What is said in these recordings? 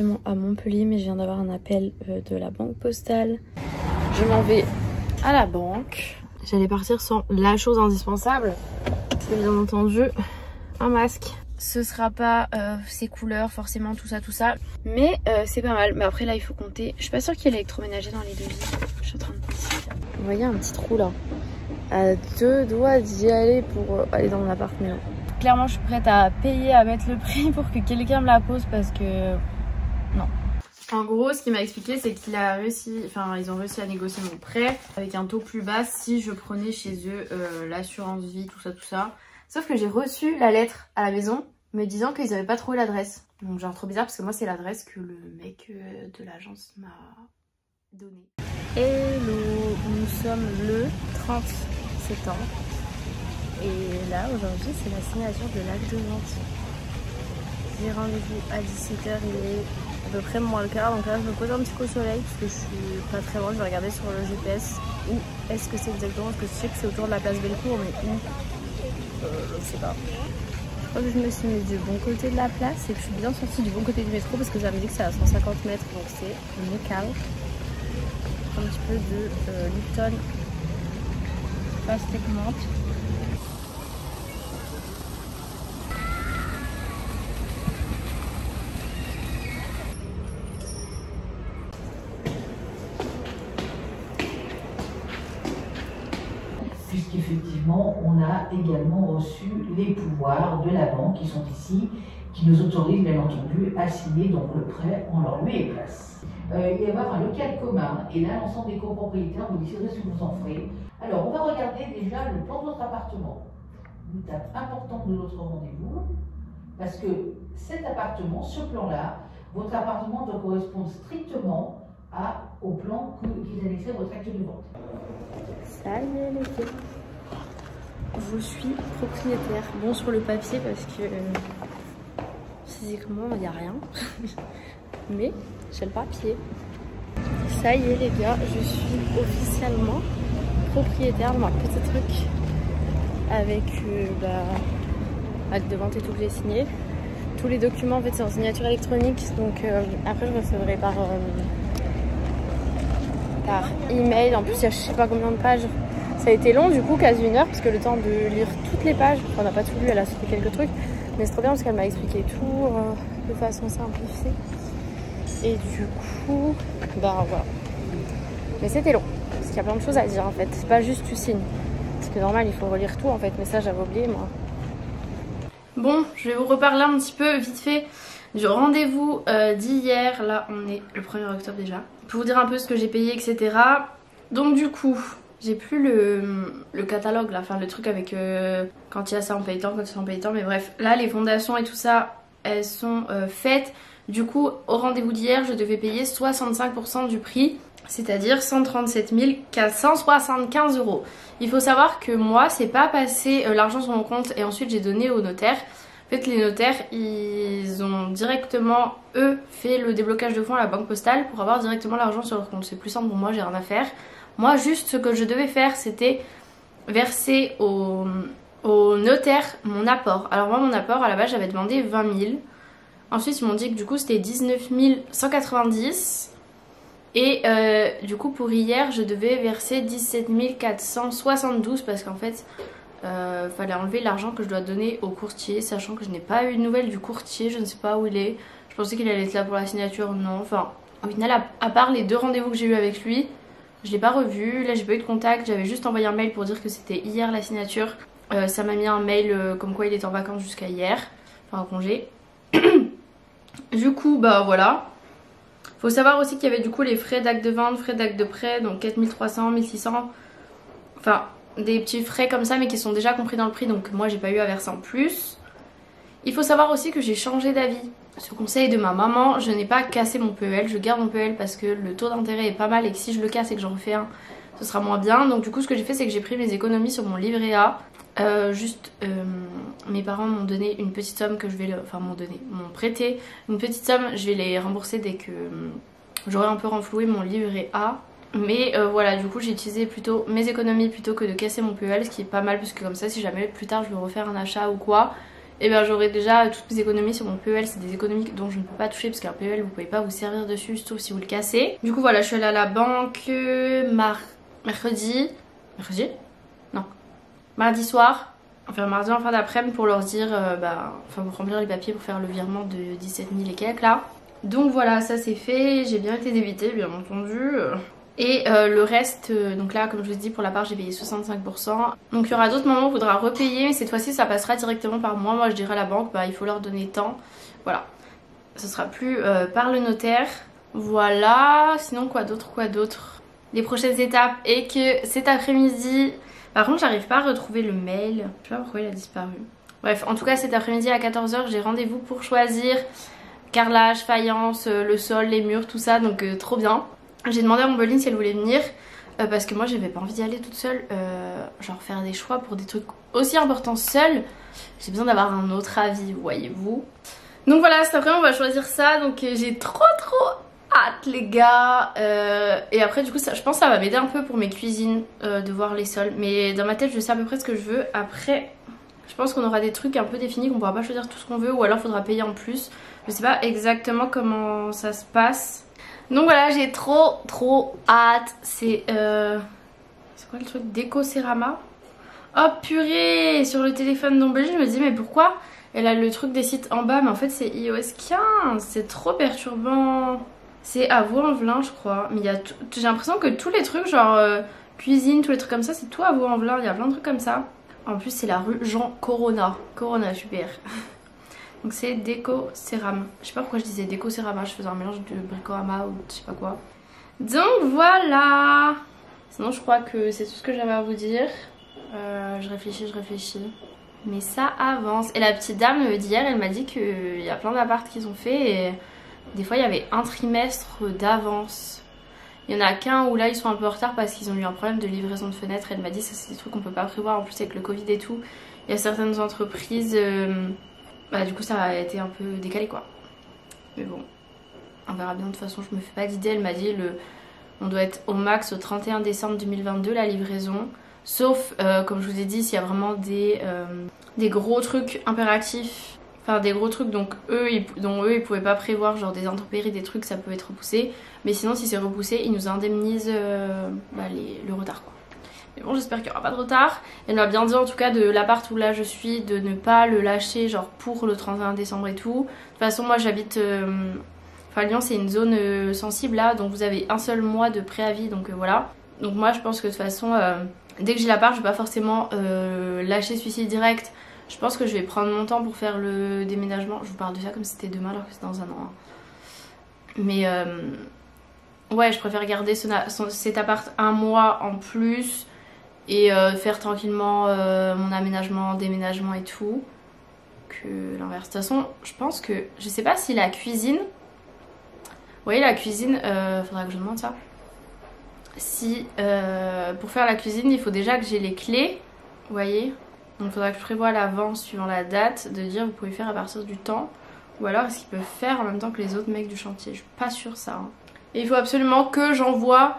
actuellement à Montpellier, mais je viens d'avoir un appel de la banque postale. Je m'en vais à la banque. J'allais partir sans la chose indispensable, c'est bien entendu un masque. Ce sera pas ces couleurs forcément, tout ça, mais c'est pas mal. Mais après là il faut compter, je suis pas sûre qu'il y ait l'électroménager dans les devis. Je suis en train de penser. Vous voyez un petit trou là, à 2 doigts d'y aller pour aller dans mon appart, mais non. Clairement je suis prête à payer, à mettre le prix pour que quelqu'un me la pose parce que non. En gros, ce qu'il m'a expliqué, c'est qu'il a réussi, enfin ils ont réussi à négocier mon prêt avec un taux plus bas si je prenais chez eux l'assurance vie, tout ça. Sauf que j'ai reçu la lettre à la maison me disant qu'ils n'avaient pas trouvé l'adresse. Donc genre trop bizarre parce que moi c'est l'adresse que le mec de l'agence m'a donnée. Hello, nous sommes le 30 septembre. Et là aujourd'hui c'est la signature de l'acte de vente. J'ai rendez-vous à 17h, il est à peu près moins le quart. Donc là je me pose un petit coup au soleil parce que je suis pas très loin. Je vais regarder sur le GPS où est-ce que c'est exactement. Parce que je sais que c'est autour de la place Bellecour, mais où je sais pas. Je crois que je me suis mise du bon côté de la place et que je suis bien sortie du bon côté du métro parce que ça me dit que c'est à 150 mètres, donc c'est nickel. Un petit peu de Lipton pastèque menthe. Puisqu'effectivement, on a également reçu les pouvoirs de la banque qui sont ici, qui nous autorisent bien entendu à signer donc le prêt en leur lieu et place. Il va y avoir un local commun, et là l'ensemble des copropriétaires, vous déciderez ce que vous en ferez. Alors on va regarder déjà le plan de votre appartement. Une étape importante de notre rendez-vous, parce que cet appartement, ce plan-là, votre appartement doit correspondre strictement au plan qui est annexé à votre acte de vente. Ça y est les filles. Je suis propriétaire. Bon sur le papier parce que physiquement il n'y a rien. Mais j'ai le papier. Ça y est les gars, je suis officiellement propriétaire de ma petit truc. Avec acte de vente et tout que j'ai signé. Tous les documents en fait c'est en signature électronique. Donc après je recevrai par email. En plus il y a je sais pas combien de pages. Ça a été long du coup, quasi 1 heure, parce que le temps de lire toutes les pages, enfin, on n'a pas tout lu, elle a sauté quelques trucs, mais c'est trop bien parce qu'elle m'a expliqué tout de façon simplifiée. Et du coup, bah voilà. Mais c'était long, parce qu'il y a plein de choses à dire en fait, c'est pas juste tu signes. Parce que normal, il faut relire tout en fait, mais ça j'avais oublié moi. Bon, je vais vous reparler un petit peu vite fait du rendez-vous d'hier. Là, on est le 1er octobre déjà. Pour vous dire un peu ce que j'ai payé, etc. Donc du coup... J'ai plus le catalogue là, enfin le truc avec quand il y a ça en paye tant, quand c'est en paye tant, mais bref, là les fondations et tout ça, elles sont faites. Du coup, au rendez-vous d'hier, je devais payer 65% du prix, c'est-à-dire 137 475 €. Il faut savoir que moi, c'est pas passé l'argent sur mon compte et ensuite j'ai donné au notaire. En fait, les notaires, ils ont directement, eux, fait le déblocage de fonds à la banque postale pour avoir directement l'argent sur leur compte. C'est plus simple pour moi, j'ai rien à faire. Moi, juste ce que je devais faire, c'était verser au notaire mon apport. Alors moi, mon apport, à la base, j'avais demandé 20 000. Ensuite, ils m'ont dit que du coup, c'était 19 190. Et du coup, pour hier, je devais verser 17 472 parce qu'en fait, fallait enlever l'argent que je dois donner au courtier, sachant que je n'ai pas eu de nouvelles du courtier, je ne sais pas où il est. Je pensais qu'il allait être là pour la signature, non. Enfin, au final, à part les 2 rendez-vous que j'ai eu avec lui, je l'ai pas revu, là j'ai pas eu de contact, j'avais juste envoyé un mail pour dire que c'était hier la signature. Ça m'a mis un mail comme quoi il était en vacances jusqu'à hier, enfin en congé. Du coup bah voilà. Faut savoir aussi qu'il y avait du coup les frais d'acte de vente, frais d'acte de prêt, donc 4300, 1600. Enfin des petits frais comme ça mais qui sont déjà compris dans le prix, donc moi j'ai pas eu à verser en plus. Il faut savoir aussi que j'ai changé d'avis. Sur conseil de ma maman, je n'ai pas cassé mon PEL, je garde mon PEL parce que le taux d'intérêt est pas mal et que si je le casse et que j'en refais un, ce sera moins bien. Donc du coup ce que j'ai fait c'est que j'ai pris mes économies sur mon livret A. Mes parents m'ont donné une petite somme que je vais... m'ont prêté une petite somme, je vais les rembourser dès que j'aurai un peu renfloué mon livret A. Mais voilà, du coup j'ai utilisé plutôt mes économies plutôt que de casser mon PEL, ce qui est pas mal parce que comme ça si jamais plus tard je veux refaire un achat ou quoi, et bien j'aurai déjà toutes mes économies sur mon PEL. C'est des économies dont je ne peux pas toucher parce qu'un PEL vous pouvez pas vous servir dessus sauf si vous le cassez. Du coup voilà, je suis allée à la banque mardi soir, enfin mardi en fin d'après-midi pour leur dire, pour remplir les papiers pour faire le virement de 17 000 et quelques là. Donc voilà, ça c'est fait, j'ai bien été débitée bien entendu. Et le reste, donc là comme je vous ai dit pour la part j'ai payé 65%. Donc il y aura d'autres moments où il faudra repayer, mais cette fois-ci ça passera directement par moi. Moi je dirai à la banque, il faut leur donner tant. Voilà, ce sera plus par le notaire. Voilà, sinon quoi d'autre. Les prochaines étapes est que cet après-midi, par contre j'arrive pas à retrouver le mail, je sais pas pourquoi il a disparu. Bref, en tout cas cet après-midi à 14 h j'ai rendez-vous pour choisir carrelage, faïence, le sol, les murs, tout ça, donc trop bien. J'ai demandé à mon Montbeline si elle voulait venir parce que moi j'avais pas envie d'y aller toute seule, genre faire des choix pour des trucs aussi importants seule. J'ai besoin d'avoir un autre avis, voyez-vous. Donc voilà, cet après-midi on va choisir ça, donc j'ai trop hâte les gars. Et après du coup ça, je pense que ça va m'aider un peu pour mes cuisines de voir les sols, mais dans ma tête je sais à peu près ce que je veux. Après je pense qu'on aura des trucs un peu définis, qu'on pourra pas choisir tout ce qu'on veut, ou alors faudra payer en plus. Je sais pas exactement comment ça se passe. Donc voilà, j'ai trop hâte. C'est quoi le truc? Déco-Cérama. Oh purée, sur le téléphone d'Ombelly je me dis mais pourquoi elle a le truc des sites en bas, mais en fait c'est iOS 15. C'est trop perturbant. C'est à Vaux-en-Velin je crois. Mais il y a j'ai l'impression que tous les trucs genre cuisine, tous les trucs comme ça, c'est tout à Vaux-en-Velin. Il y a plein de trucs comme ça. En plus c'est la rue Jean Corona. Corona, super. Donc c'est Déco-Cérama. Je sais pas pourquoi je disais Déco-Cérama, je faisais un mélange de Bricorama ou je sais pas quoi. Donc voilà. Sinon je crois que c'est tout ce que j'avais à vous dire. Je réfléchis. Mais ça avance. Et la petite dame d'hier, elle m'a dit qu'il y a plein d'apparts qu'ils ont fait et des fois il y avait un trimestre d'avance. Il y en a qu'un où là ils sont un peu en retard parce qu'ils ont eu un problème de livraison de fenêtres. Elle m'a dit ça c'est des trucs qu'on peut pas prévoir, en plus avec le Covid et tout. Il y a certaines entreprises, du coup ça a été un peu décalé quoi. Mais bon, on verra bien, de toute façon je me fais pas d'idée. Elle m'a dit on doit être au max au 31 décembre 2022 la livraison. Sauf comme je vous ai dit, s'il y a vraiment des gros trucs impératifs. Enfin des gros trucs dont eux ils pouvaient pas prévoir, genre des intempéries, des trucs, ça peut être repoussé. Mais sinon si c'est repoussé ils nous indemnisent le retard quoi. Mais bon j'espère qu'il n'y aura pas de retard. Elle m'a bien dit en tout cas de l'appart où là je suis de ne pas le lâcher genre pour le 31 décembre et tout. De toute façon moi j'habite... Lyon c'est une zone sensible là, donc vous avez un seul mois de préavis, donc voilà. Donc moi je pense que de toute façon dès que j'ai l'appart je vais pas forcément lâcher celui-ci direct. Je pense que je vais prendre mon temps pour faire le déménagement. Je vous parle de ça comme si c'était demain alors que c'est dans un an. Hein. Mais ouais, je préfère garder cet appart un mois en plus et faire tranquillement mon aménagement, déménagement et tout, que l'inverse. De toute façon, je pense que... Je sais pas si la cuisine... Vous voyez la cuisine, faudra que je demande ça. Si pour faire la cuisine, il faut déjà que j'ai les clés, vous voyez. Donc il faudra que je prévoie à l'avance, suivant la date, de dire vous pouvez faire à partir du temps. Ou alors est-ce qu'ils peuvent faire en même temps que les autres mecs du chantier. Je suis pas sûre ça. Hein. Et il faut absolument que j'envoie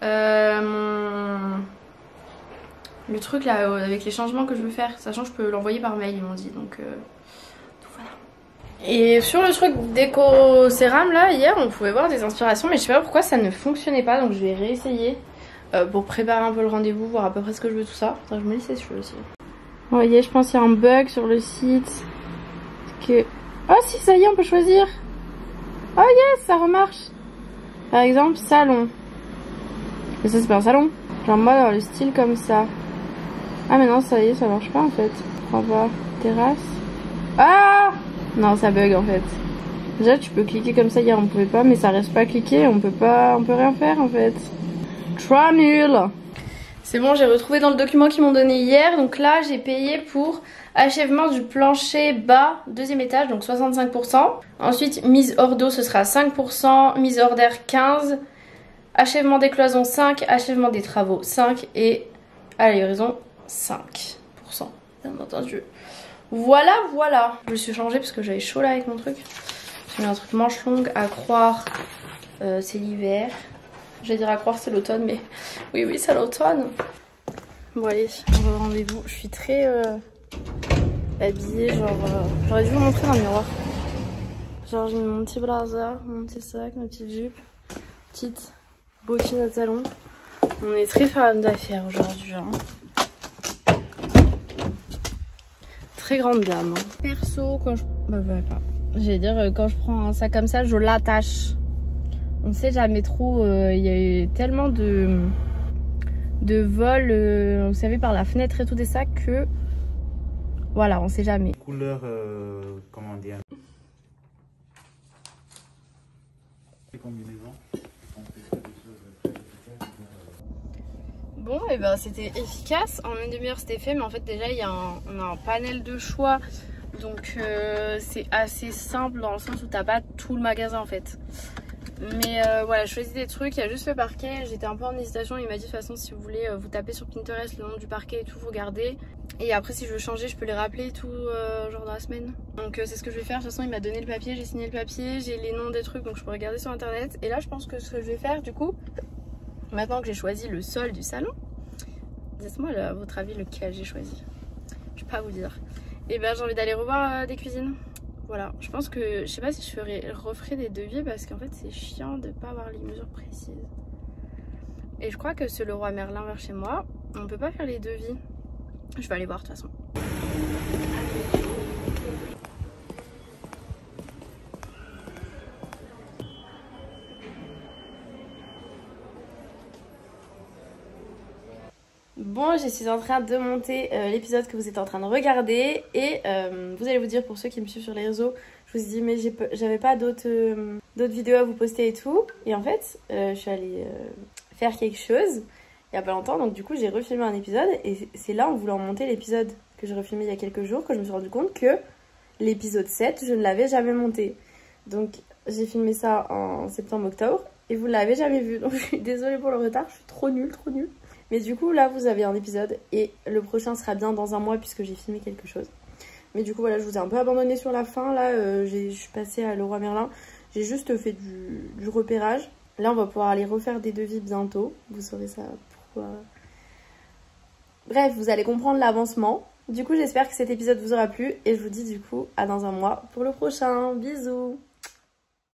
le truc là avec les changements que je veux faire. Sachant que je peux l'envoyer par mail, ils m'ont dit. Donc voilà. Et sur le truc Déco-Cérama là, hier on pouvait voir des inspirations. Mais je sais pas pourquoi ça ne fonctionnait pas. Donc je vais réessayer pour préparer un peu le rendez-vous, voir à peu près ce que je veux, tout ça. Faudrait que je me lisse les cheveux aussi. Vous voyez, je pense qu'il y a un bug sur le site. Oh si, ça y est, on peut choisir. Oh yes, ça remarche. Par exemple, salon. Mais ça c'est pas un salon. Genre moi dans le style comme ça. Ah mais non, ça y est, ça marche pas en fait. On va voir. Terrasse. Ah non, ça bug en fait. Déjà tu peux cliquer comme ça, hier on pouvait pas, mais ça reste pas cliqué, on peut rien faire en fait. Trop nul. C'est bon, j'ai retrouvé dans le document qu'ils m'ont donné hier. Donc là, j'ai payé pour achèvement du plancher bas, deuxième étage, donc 65%. Ensuite, mise hors d'eau, ce sera 5%. Mise hors d'air, 15%. Achèvement des cloisons, 5%. Achèvement des travaux, 5%. Et à la livraison, 5%. Bien entendu. Voilà. Je me suis changée parce que j'avais chaud là avec mon truc. J'ai mis un truc manche longue, à croire c'est l'hiver. J'allais dire à croire c'est l'automne, mais oui c'est l'automne. Bon allez, on va au rendez-vous. Je suis très habillée, genre j'aurais dû vous montrer dans le miroir. Genre j'ai mis mon petit blazer, mon petit sac, ma petite jupe, petite bottine à talons. On est très fan d'affaires aujourd'hui, hein. Très grande gamme, hein. Perso, quand je... Bah voilà. J'allais dire, quand je prends un sac comme ça, je l'attache. On sait jamais trop, il y a eu tellement de vols, vous savez, par la fenêtre et tout des sacs que... Voilà, on sait jamais. Couleur, comment dire, combinaison. Bon, et ben c'était efficace. En une demi-heure c'était fait, mais en fait déjà on a un panel de choix. Donc c'est assez simple dans le sens où t'as pas tout le magasin en fait. Mais voilà, je choisis des trucs, il y a juste le parquet. J'étais un peu en hésitation, il m'a dit de toute façon si vous voulez vous tapez sur Pinterest le nom du parquet et tout, vous regardez. Et après si je veux changer, je peux les rappeler et tout, genre dans la semaine. Donc c'est ce que je vais faire, de toute façon il m'a donné le papier, j'ai signé le papier, j'ai les noms des trucs, donc je peux regarder sur internet. Et là je pense que ce que je vais faire du coup, maintenant que j'ai choisi le sol du salon, dites-moi à votre avis lequel j'ai choisi. Je vais pas vous dire. Et ben j'ai envie d'aller revoir des cuisines. Voilà, je pense que, je sais pas si je referai des devis parce qu'en fait c'est chiant de pas avoir les mesures précises. Et je crois que ce Leroy Merlin vers chez moi, on peut pas faire les devis. Je vais aller voir de toute façon. Bon, je suis en train de monter l'épisode que vous êtes en train de regarder et vous allez vous dire, pour ceux qui me suivent sur les réseaux, je vous ai dit mais j'avais pas d'autres vidéos à vous poster et tout. Et en fait, je suis allée faire quelque chose il y a pas longtemps, donc du coup j'ai refilmé un épisode et c'est là en voulant monter l'épisode que j'ai refilmé il y a quelques jours que je me suis rendu compte que l'épisode 7, je ne l'avais jamais monté. Donc j'ai filmé ça en septembre-octobre et vous ne l'avez jamais vu, donc je suis désolée pour le retard, je suis trop nulle. Mais du coup là vous avez un épisode et le prochain sera bien dans un mois puisque j'ai filmé quelque chose. Mais du coup voilà, je vous ai un peu abandonné sur la fin. Là je suis passée à Leroy Merlin, j'ai juste fait du repérage. Là on va pouvoir aller refaire des devis bientôt, vous saurez ça pourquoi. Bref, vous allez comprendre l'avancement. Du coup j'espère que cet épisode vous aura plu et je vous dis du coup à dans un mois pour le prochain. Bisous.